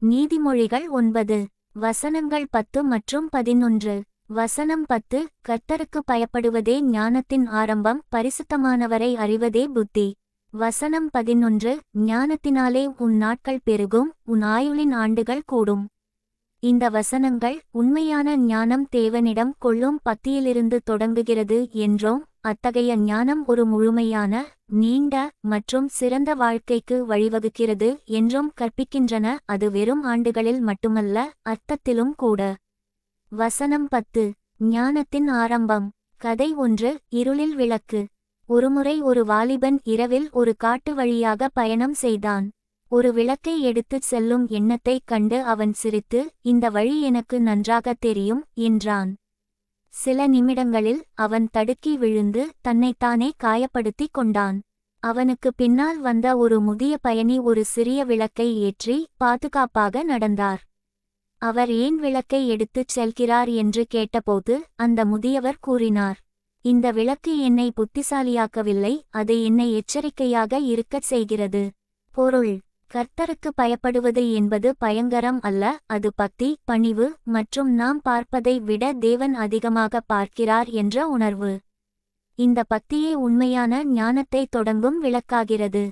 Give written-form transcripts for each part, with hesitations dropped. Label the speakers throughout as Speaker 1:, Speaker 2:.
Speaker 1: நீதிமொழிகள் 9. வசனங்கள் 10 மற்றும் 11. வசனம் 10. கர்த்தருக்கு பயப்படுவதே ஞானத்தின் ஆரம்பம், பரிசுத்தமானவரை அறிவதே புத்தி. வசனம் 11. ஞானத்தினாலே உன் நாட்கள் பெருகும், உன் ஆயுளின் ஆண்டுகள் கூடும். இந்த வசனங்கள் உண்மையான ஞானம் தேவனிடம் கொள்ளும் பக்தியிலிருந்து தொடங்குகிறது என்றும், அத்தகைய ஞானம் ஒரு முழுமையான, நீண்ட மற்றும் சிறந்த வாழ்க்கைக்கு வழிவகுக்கிறது என்றும் கற்பிக்கின்றன. அது வெறும் ஆண்டுகளில் மட்டுமல்ல, அர்த்தத்திலும் கூட. வசனம் 10. ஞானத்தின் ஆரம்பம். கதை 1. இருளில் விளக்கு. ஒருமுறை ஒரு வாலிபன் இரவில் ஒரு காட்டு வழியாக பயணம் செய்தான். ஒரு விளக்கை எடுத்துச் செல்லும் எண்ணத்தைக் கண்டு அவன் சிரித்து, இந்த வழி எனக்கு நன்றாகத் தெரியும் என்றான். சில நிமிடங்களில் அவன் தடுக்கி விழுந்து தன்னைத்தானே காயப்படுத்திக் கொண்டான். அவனுக்கு பின்னால் வந்த ஒரு முதிய பயணி ஒரு சிறிய விளக்கை ஏற்றி பாதுகாப்பாக நடந்தார். அவர் ஏன் விளக்கை எடுத்துச் செல்கிறார் என்று கேட்டபோது அந்த முதியவர் கூறினார், இந்த விளக்கு என்னை புத்திசாலியாக்கவில்லை, அது என்னை எச்சரிக்கையாக இருக்கச் செய்கிறது. பொருள்: கர்த்தருக்கு பயப்படுவது என்பது பயங்கரம் அல்ல, அது பக்தி, பணிவு மற்றும் நாம் பார்ப்பதை விட தேவன் அதிகமாக பார்க்கிறார் என்ற உணர்வு. இந்த பக்தியே உண்மையான ஞானத்தை தொடங்கும் விளக்காகிறது.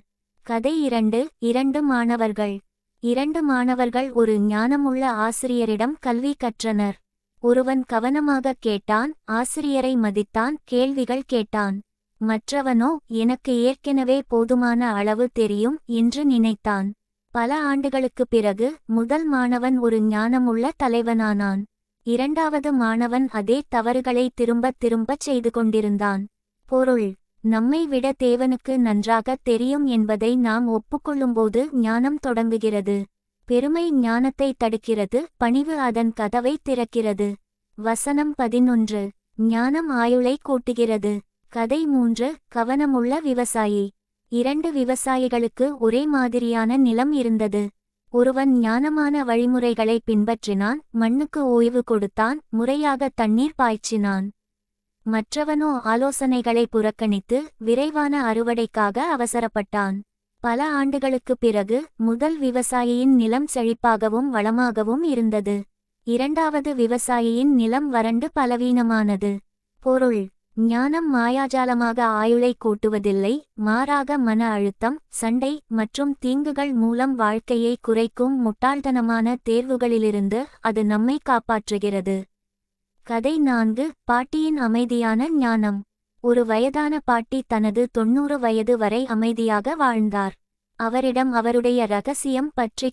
Speaker 1: கதை 2. 2 மாணவர்கள். 2 மாணவர்கள் ஒரு ஞானமுள்ள ஆசிரியரிடம் கல்வி கற்றனர். ஒருவன் கவனமாக கேட்டான், ஆசிரியரை மதித்தான், கேள்விகள் கேட்டான். மற்றவனோ, எனக்கு ஏற்கனவே போதுமான அளவு தெரியும் என்று நினைத்தான். பல ஆண்டுகளுக்குப் பிறகு முதல் மாணவன் ஒரு ஞானமுள்ள தலைவனானான். இரண்டாவது மாணவன் அதே தவறுகளை திரும்பத் திரும்பச் செய்து கொண்டிருந்தான். பொருள்: நம்மை விட தேவனுக்கு நன்றாகத் தெரியும் என்பதை நாம் ஒப்புக்கொள்ளும்போது ஞானம் தொடங்குகிறது. பெருமை ஞானத்தை தடுக்கிறது, பணிவு அதன் கதவை திறக்கிறது. வசனம் 11. ஞானம் ஆயுளை கூட்டுகிறது. கதை 3. கவனமுள்ள விவசாயி. 2 விவசாயிகளுக்கு ஒரே மாதிரியான நிலம் இருந்தது. ஒருவன் ஞானமான வழிமுறைகளை பின்பற்றினான், மண்ணுக்கு ஓய்வு கொடுத்தான், முறையாக தண்ணீர் பாய்ச்சினான். மற்றவனோ ஆலோசனைகளை புறக்கணித்து விரைவான அறுவடைக்காக அவசரப்பட்டான். பல ஆண்டுகளுக்குப் பிறகு முதல் விவசாயியின் நிலம் செழிப்பாகவும் வளமாகவும் இருந்தது. இரண்டாவது விவசாயியின் நிலம் வறண்டு பலவீனமானது. பொருள்: ஞானம் மாயாஜாலமாக ஆயுளை கூட்டுவதில்லை, மாறாக மன அழுத்தம், சண்டை மற்றும் தீங்குகள் மூலம் வாழ்க்கையை குறைக்கும் முட்டாள்தனமான தேர்வுகளிலிருந்து அது நம்மை காப்பாற்றுகிறது. கதை 4. பாட்டியின் அமைதியான ஞானம். ஒரு வயதான பாட்டி தனது 90 வயது வரை அமைதியாக வாழ்ந்தார். அவரிடம் அவருடைய இரகசியம் பற்றி